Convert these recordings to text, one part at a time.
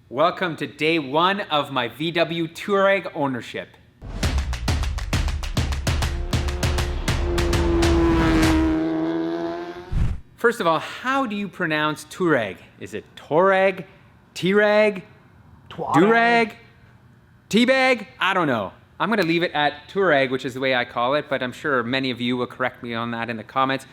Welcome to day one of my VW Touareg ownership. First of all, how do you pronounce Touareg? Is it Touraeg, Touraeg, Touraeg, Teabag? I don't know. I'm gonna leave it at Touareg, which is the way I call it, but I'm sure many of you will correct me on that in the comments.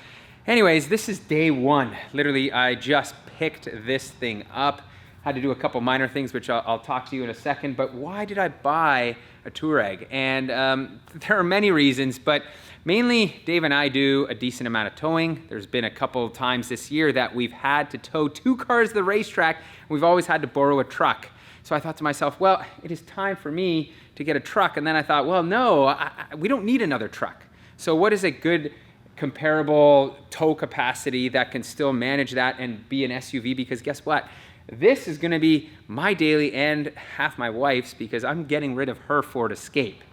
Anyways, this is day one. Literally, I just picked this thing up. Had to do a couple minor things, which I'll talk to you in a second, but why did I buy a Touareg? And there are many reasons, but mainly Dave and I do a decent amount of towing. There's been a couple times this year that we've had to tow 2 cars to the racetrack, and we've always had to borrow a truck. So I thought to myself, well, it is time for me to get a truck. And then I thought, well, no, we don't need another truck. So what is a good comparable tow capacity that can still manage that and be an SUV? Because guess what? This is gonna be my daily and half my wife's, because I'm getting rid of her Ford Escape.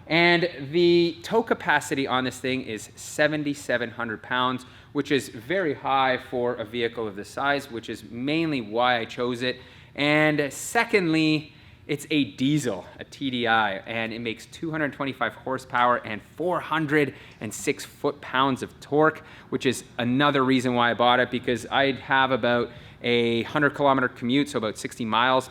And the tow capacity on this thing is 7,700 pounds, which is very high for a vehicle of this size, which is mainly why I chose it. And secondly, it's a diesel, a TDI, and it makes 225 horsepower and 406 foot-pounds of torque, which is another reason why I bought it, because I have about a 100-kilometer commute, so about 60 miles,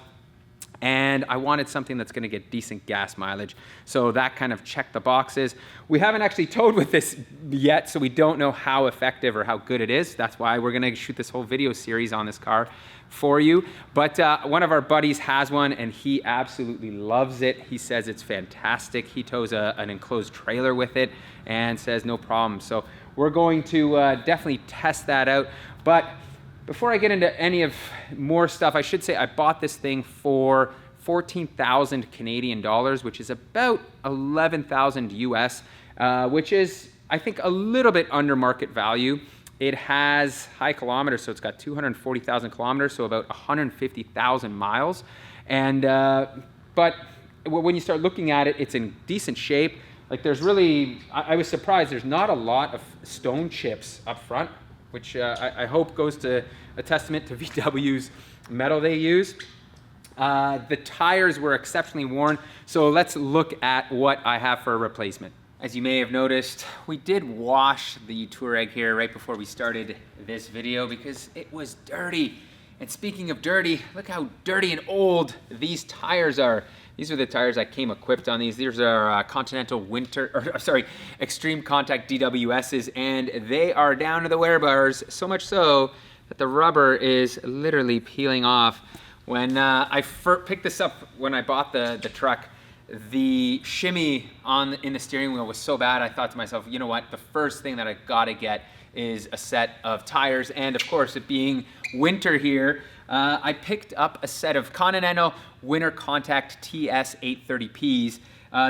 and I wanted something that's gonna get decent gas mileage. So that kind of checked the boxes. We haven't actually towed with this yet, so we don't know how effective or how good it is. That's why we're gonna shoot this whole video series on this car for you. But one of our buddies has one, and he absolutely loves it. He says it's fantastic. He tows an enclosed trailer with it and says no problem. So we're going to definitely test that out. But before I get into any of more stuff, I should say I bought this thing for 14,000 Canadian dollars, which is about 11,000 US, which is, I think, a little bit under market value. It has high kilometers, so it's got 240,000 kilometers, so about 150,000 miles. And but when you start looking at it, it's in decent shape. Like, there's really, I was surprised, there's not a lot of stone chips up front, which I hope goes to a testament to VW's metal they use. The tires were exceptionally worn, so let's look at what I have for a replacement. As you may have noticed, we did wash the Touareg here right before we started this video because it was dirty. And speaking of dirty, look how dirty and old these tires are. These are the tires that came equipped on these. These are Extreme Contact DWSs, and they are down to the wear bars, so much so that the rubber is literally peeling off. When I picked this up when I bought the truck, the shimmy in the steering wheel was so bad, I thought to myself, you know what, the first thing that I gotta get is a set of tires. And of course, it being winter here, I picked up a set of Continental Winter Contact TS 830Ps.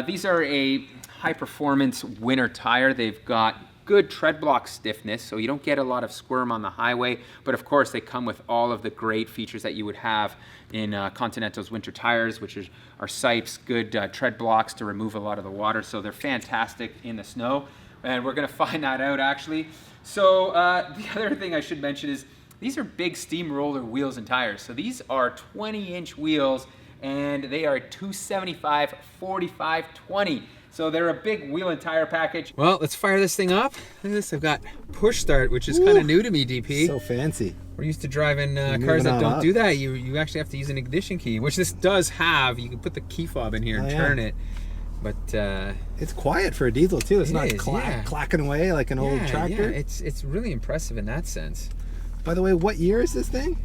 These are a high performance winter tire. They've got good tread block stiffness, so you don't get a lot of squirm on the highway, but of course they come with all of the great features that you would have in Continental's winter tires, which are sipes, good tread blocks to remove a lot of the water, so they're fantastic in the snow, and we're gonna find that out actually. So the other thing I should mention is these are big steamroller wheels and tires. So these are 20-inch wheels, and they are 275, 45, 20. So they're a big wheel and tire package. Well, let's fire this thing up. Look at this, I've got push start, which is kind of new to me, DP. So fancy. We're used to driving cars that don't do that. You actually have to use an ignition key, which this does have. You can put the key fob in here and turn it. But it's quiet for a diesel too. It's not clacking away like an old tractor. Yeah, it's really impressive in that sense. By the way, what year is this thing?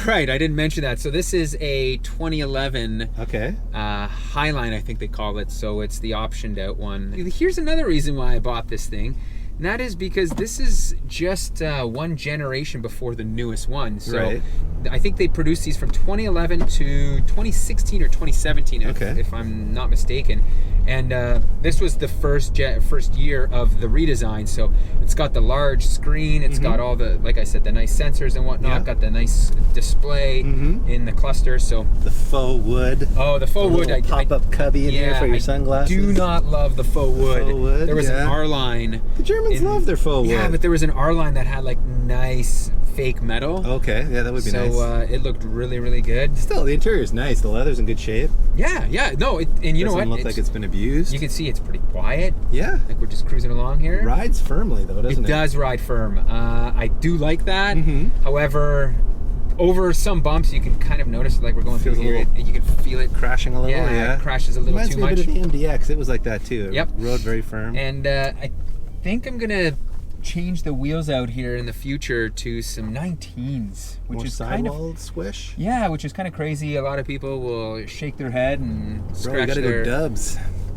Right, I didn't mention that. So this is a 2011 Highline, I think they call it. So it's the optioned out one. Here's another reason why I bought this thing. And that is because this is just one generation before the newest one. So I think they produced these from 2011 to 2016 or 2017, if I'm not mistaken. And this was the first year of the redesign. So it's got the large screen. It's got all the, like I said, the nice sensors and whatnot. Got the nice display in the cluster. So the faux wood. Oh, the faux wood. Pop-up cubby in here for your sunglasses. I do not love the faux wood. There was an R-line. The Germans love their faux wood. Yeah, but there was an R-line that had like nice fake metal. Okay, yeah, that would be nice. So it looked really, really good. Still, the interior is nice. The leather's in good shape. Yeah. No, and you know what? Doesn't look like it's been abused. You can see it's pretty quiet. Yeah. Like we're just cruising along here. Rides firmly though, doesn't it? It does ride firm. I do like that. Mm-hmm. However, over some bumps, you can kind of notice like we're going through here, and you can feel it crashing a little. Yeah, it crashes a little too much. Reminds me a bit of the MDX. It was like that too. Yep. Rode very firm. And I think I'm gonna change the wheels out here in the future to some 19s, which More is sidewall swish. Yeah, which is kind of crazy. A lot of people will shake their head and scratch go dubs.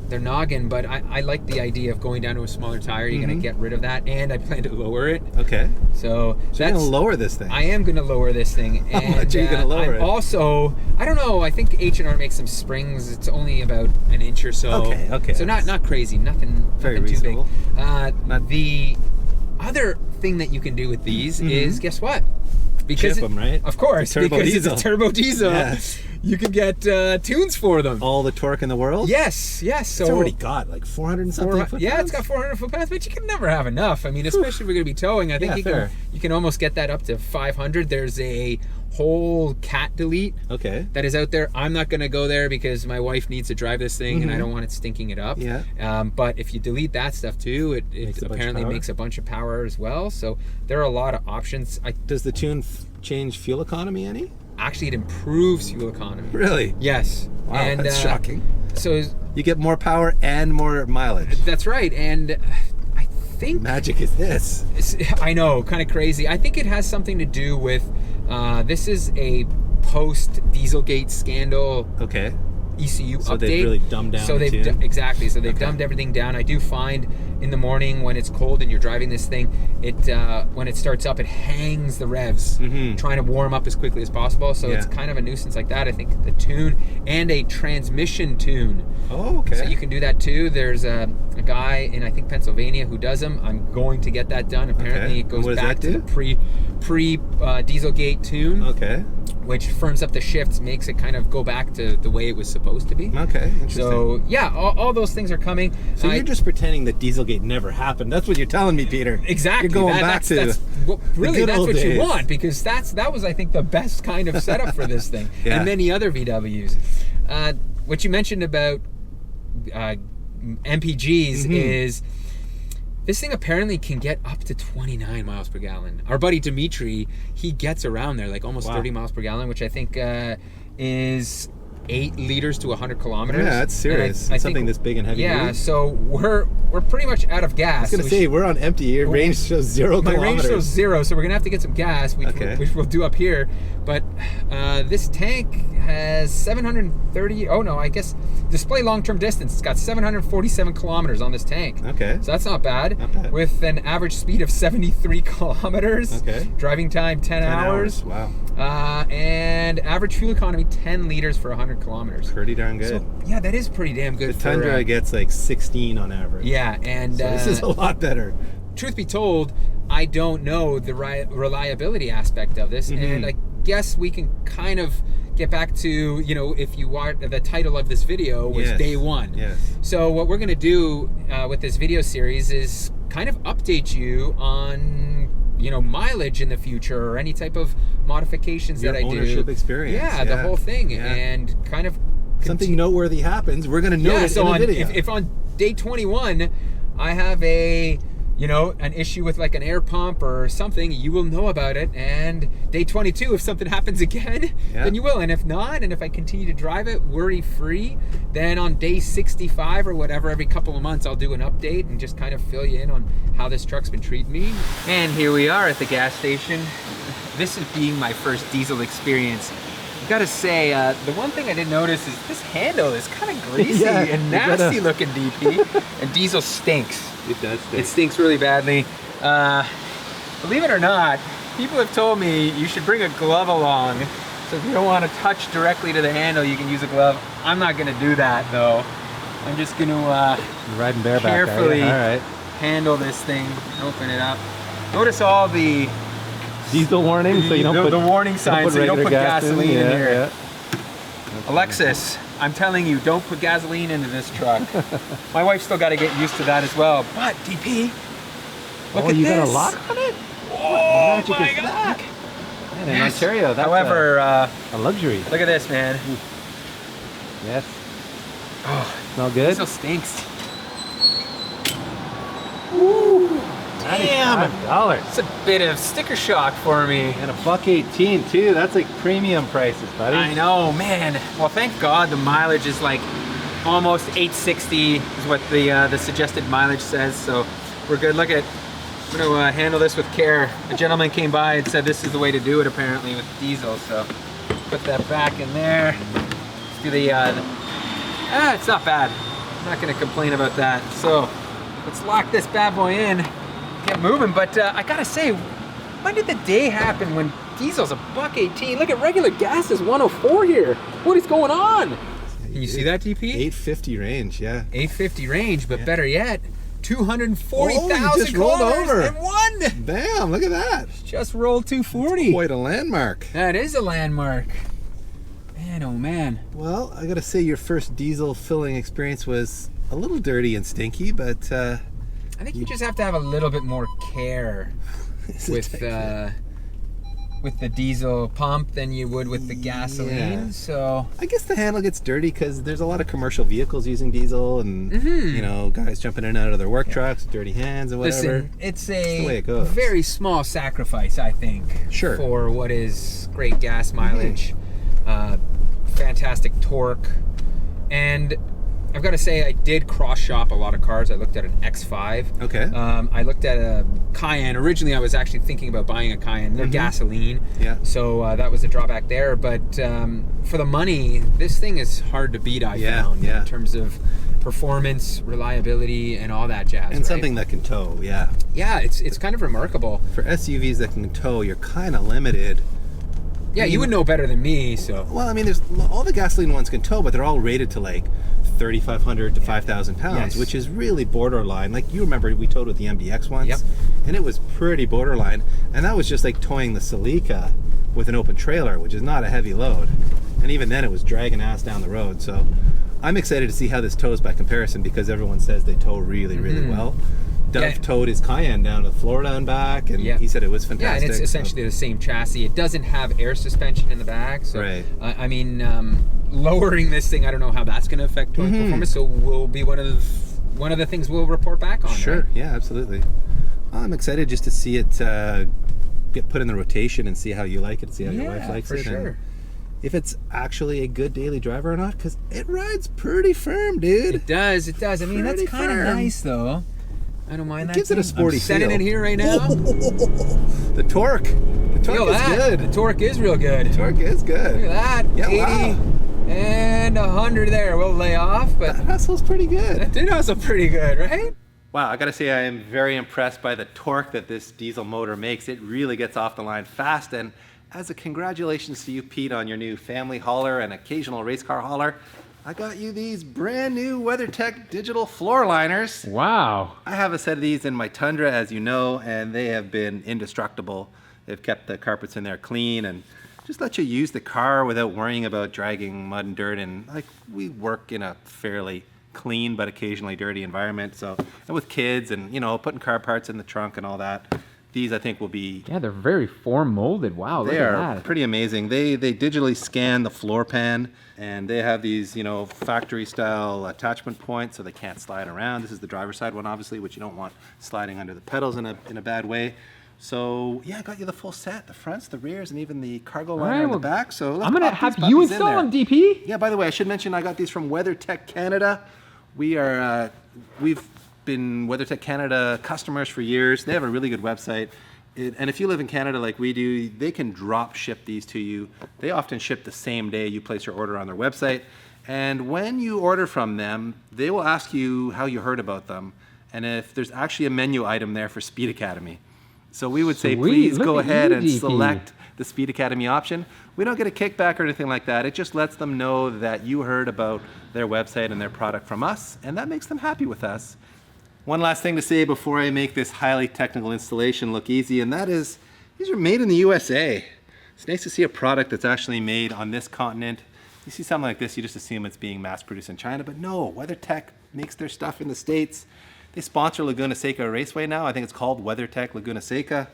Their noggin, but I like the idea of going down to a smaller tire. You're gonna get rid of that, and I plan to lower it. Okay. So you're gonna lower this thing. I am gonna lower this thing. And, how much are you gonna lower it? Also, I don't know. I think H&R makes some springs. It's only about an inch or so. Okay. So not crazy. Nothing reasonable. too big. The other thing that you can do with these is, guess what? Because chip them, right? Of course, because it's a turbo diesel. Yes. You can get tunes for them. All the torque in the world? Yes. So it's already got like 400 and something foot-pounds? Yeah, it's got 400 foot-pounds, but you can never have enough. I mean, especially if we're going to be towing. I think you can almost get that up to 500. There's a whole cat delete that is out there. I'm not going to go there because my wife needs to drive this thing and I don't want it stinking it up. Yeah. But if you delete that stuff too, it apparently makes a bunch of power as well. So there are a lot of options. Does the tune change fuel economy any? Actually, it improves fuel economy. Really? Yes. Wow, and, that's shocking. So you get more power and more mileage. That's right. And I think magic is this. I know, kind of crazy. I think it has something to do with this is a post Dieselgate scandal. Okay. ECU update. So they've really dumbed down the tune? Exactly. So they've dumbed everything down. I do find in the morning when it's cold and you're driving this thing, it when it starts up, it hangs the revs, trying to warm up as quickly as possible. So it's kind of a nuisance like that. I think the tune and a transmission tune. Oh, okay. So you can do that too. There's a guy in, I think, Pennsylvania who does them. I'm going to get that done. Apparently it goes back to the pre Dieselgate tune. Okay. Which firms up the shifts, makes it kind of go back to the way it was supposed to be. Okay, interesting. So yeah, all those things are coming. So you're just pretending that Dieselgate never happened. That's what you're telling me, Peter. Exactly. You're going back to that's really that's what days. you want, because that was, I think, the best kind of setup for this thing and many other VWs. What you mentioned about MPGs is this thing apparently can get up to 29 miles per gallon. Our buddy Dimitri, he gets around there, like almost 30 miles per gallon, which I think is 8 liters to 100 kilometers. Yeah, that's serious. I something this big and heavy. Yeah, so we're pretty much out of gas. I was going to say, we're on empty. Your range shows 0 kilometers. My range shows 0, so we're going to have to get some gas, which we'll do up here. But this tank has 730, I guess display long-term distance. It's got 747 kilometers on this tank. Okay. So that's not bad. With an average speed of 73 kilometers. Okay. Driving time 10 hours. Wow. And average fuel economy 10 liters for 100 kilometers. Pretty darn good. So, yeah, that is pretty damn good. The Tundra gets like 16 on average. Yeah, and so this is a lot better. Truth be told, I don't know the reliability aspect of this, and I guess we can kind of get back to, if you want, the title of this video was Day One. Yes. So what we're going to do with this video series is kind of update you on mileage in the future or any type of modifications that I do. Ownership experience. Yeah, the whole thing, and kind of something noteworthy happens, we're going to notice in the video. If on day 21 I have an issue with like an air pump or something, you will know about it. And day 22, if something happens again, then you will. And if not, and if I continue to drive it worry-free, then on day 65 or whatever, every couple of months, I'll do an update and just kind of fill you in on how this truck's been treating me. And here we are at the gas station. This is being my first diesel experience. Gotta say, the one thing I did notice is this handle is kind of greasy and nasty looking, DP. And diesel stinks. It does stink. It stinks really badly. Believe it or not, people have told me you should bring a glove along. So if you don't want to touch directly to the handle, you can use a glove. I'm not gonna do that though. I'm just gonna riding bareback, carefully handle this thing, open it up. Notice all the diesel warning, so you don't put the warning signs, so you don't put gasoline in here. Yeah. Alexis, I'm telling you, don't put gasoline into this truck. My wife's still got to get used to that as well. But DP, look at this. You got a lock on it? Oh magic my is God. that? Man, in Yes. Ontario, that's However, a luxury. look at this, man. Yes. Oh, Smell good? diesel stinks. Damn! $95. It's a bit of sticker shock for me. And $1.18 too. That's like premium prices, buddy. I know, man. Well, thank God the mileage is like almost 860 is what the suggested mileage says. So we're good. Look at, I'm gonna handle this with care. A gentleman came by and said this is the way to do it apparently with diesel. So put that back in there. Let's do the it's not bad. I'm not gonna complain about that. So let's lock this bad boy in. Get moving, but I gotta say, when did the day happen when diesel's $1.18? Look at regular gas is 104 here. What is going on? Can you see that, DP? 850 range, yeah. 850 range, but better yet, Oh, 240,000 you just rolled kilometers over. and won. Bam, look at that. Just rolled 240. Quite a landmark. That is a landmark. Man, oh man. Well, I gotta say your first diesel filling experience was a little dirty and stinky, but I think you just have to have a little bit more care with the diesel pump than you would with the gasoline. Yeah. So I guess the handle gets dirty because there's a lot of commercial vehicles using diesel, and you know, guys jumping in and out of their work trucks, dirty hands and whatever. listen, it's the way it goes. very small sacrifice, I think, Sure. for what is great gas mileage, fantastic torque, and I've got to say I did cross shop a lot of cars. I looked at an X5. Okay. I looked at a Cayenne. Originally, I was actually thinking about buying a Cayenne. They're gasoline. Yeah. So that was a drawback there. But for the money, this thing is hard to beat, I found, in terms of performance, reliability, and all that jazz. And right? something that can tow, yeah. Yeah, it's kind of remarkable. For SUVs that can tow, you're kind of limited. Yeah, you would know better than me, so. Well, I mean, there's all the gasoline ones can tow, but they're all rated to like 3,500 to 5,000 pounds, Yes. which is really borderline. Like, you remember we towed with the MDX once, Yep. and it was pretty borderline. And that was just like towing the Celica with an open trailer, which is not a heavy load. And even then, it was dragging ass down the road. So I'm excited to see how this tows by comparison, because everyone says they tow really, really well. Dove towed his Cayenne down to Florida and back, and he said it was fantastic. Yeah, and it's essentially the same chassis. It doesn't have air suspension in the back, so Right. I mean, lowering this thing, I don't know how that's going to affect torque performance. So will be one of the things we'll report back on. Sure, right? yeah, absolutely. I'm excited just to see it get put in the rotation and see how you like it, see how your wife likes for it. sure. And if it's actually a good daily driver or not, because it rides pretty firm, dude. It does. I mean, that's Pretty kind of firm. nice, though. I don't mind that. Gives it a thing. sporty I'm setting feel. it here right now. The torque. The torque Feel is that. good. The torque is real good. The torque is good. Look at that. Yeah, 80 wow. and 100 there. We'll lay off, but That hustle's pretty good. that did also pretty good, right? Wow, I gotta say I am very impressed by the torque that this diesel motor makes. It really gets off the line fast, and as a congratulations to you, Pete, on your new family hauler and occasional race car hauler, I got you these brand new WeatherTech digital floor liners. Wow. I have a set of these in my Tundra, as you know, and they have been indestructible. They've kept the carpets in there clean and just let you use the car without worrying about dragging mud and dirt. And like, we work in a fairly clean but occasionally dirty environment, so, and with kids and, you know, putting car parts in the trunk and all that, these I think will be, Yeah, they're very form molded. Wow, look they at are that. pretty amazing. They digitally scan the floor pan, and they have these, you know, factory style attachment points so they can't slide around. This is the driver's side one, obviously, which you don't want sliding under the pedals in a bad way. So yeah, I got you the full set, the fronts, the rears, and even the cargo liner right, in the well, back. So let's I'm gonna pop have these you puppies in install there. them, DP. Yeah, by the way, I should mention I got these from WeatherTech Canada. We've been WeatherTech Canada customers for years. They have a really good website. And if you live in Canada like we do, they can drop ship these to you. They often ship the same day you place your order on their website. And when you order from them, they will ask you how you heard about them, and if there's actually a menu item there for Speed Academy. So we would say, Sweet. please Look go at ahead you, and DP. select the Speed Academy option. We don't get a kickback or anything like that. It just lets them know that you heard about their website and their product from us, and that makes them happy with us. One last thing to say before I make this highly technical installation look easy, and that is, these are made in the USA. It's nice to see a product that's actually made on this continent. You see something like this, you just assume it's being mass produced in China, but no, WeatherTech makes their stuff in the States. They sponsor Laguna Seca Raceway now. I think it's called WeatherTech Laguna Seca.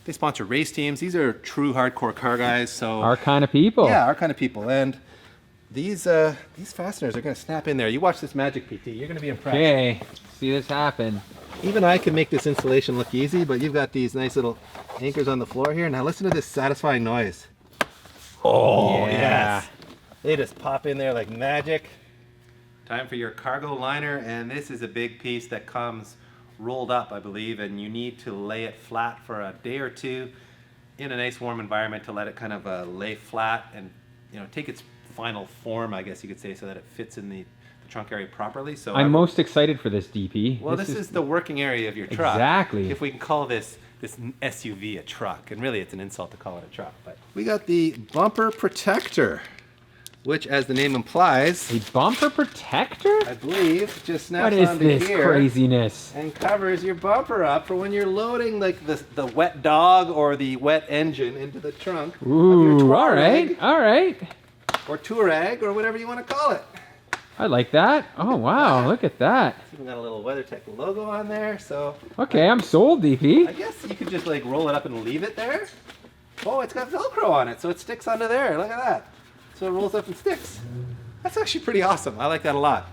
They sponsor race teams. These are true hardcore car guys. So Our kind of people. yeah, our kind of people. And these fasteners are going to snap in there. You watch this magic, PT. You're going to be impressed. Okay, see this happen. Even I can make this installation look easy, but you've got these nice little anchors on the floor here. Now listen to this satisfying noise. Oh, Yeah. yes. They just pop in there like magic. Time for your cargo liner, and this is a big piece that comes rolled up, I believe, and you need to lay it flat for a day or two in a nice warm environment to let it kind of lay flat and, you know, take its final form, I guess you could say, so that it fits in the trunk area properly. So I'm most excited for this, DP. well, this is the working area of your truck. Exactly. If we can call this SUV a truck, and really it's an insult to call it a truck. But we got the bumper protector, which, as the name implies, A bumper protector? I believe, just snaps What is onto this here craziness? and covers your bumper up for when you're loading like the wet dog or the wet engine into the trunk of your Ooh, all Touareg right, all right. or Touraeg or whatever you want to call it. I like that. Oh, wow, look at that. It's even got a little WeatherTech logo on there, so Okay, I'm sold, I DP. guess you could just like roll it up and leave it there. Oh, it's got Velcro on it, so it sticks onto there. Look at that. So it rolls up and sticks. That's actually pretty awesome. I like that a lot.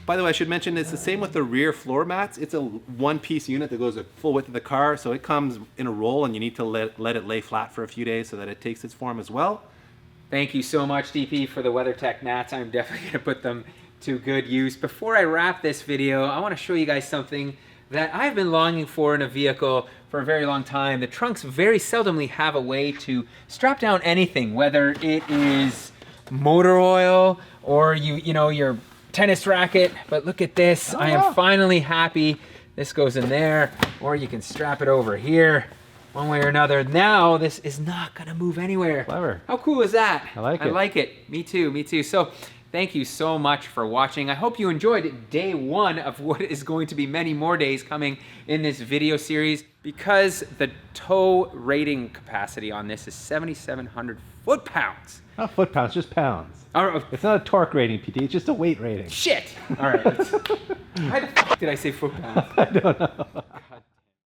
By the way, I should mention it's the same with the rear floor mats. It's a one-piece unit that goes a full width of the car, so it comes in a roll, and you need to let it lay flat for a few days so that it takes its form as well. Thank you so much, DP, for the WeatherTech mats. I'm definitely going to put them to good use. Before I wrap this video, I want to show you guys something that I've been longing for in a vehicle for a very long time. The trunks very seldomly have a way to strap down anything, whether it is motor oil or you know your tennis racket. But look at this. I am finally happy. This goes in there, or you can strap it over here. One way or another. Now this is not gonna move anywhere. Clever. How cool is that? I like it. I like it. Me too, me too. So thank you so much for watching. I hope you enjoyed day one of what is going to be many more days coming in this video series, because the tow rating capacity on this is 7,700 foot-pounds. Not foot-pounds, just pounds. Oh, It's not a torque rating, PT. It's just a weight rating. shit. All right. Why the fuck did I say foot-pounds? I don't know.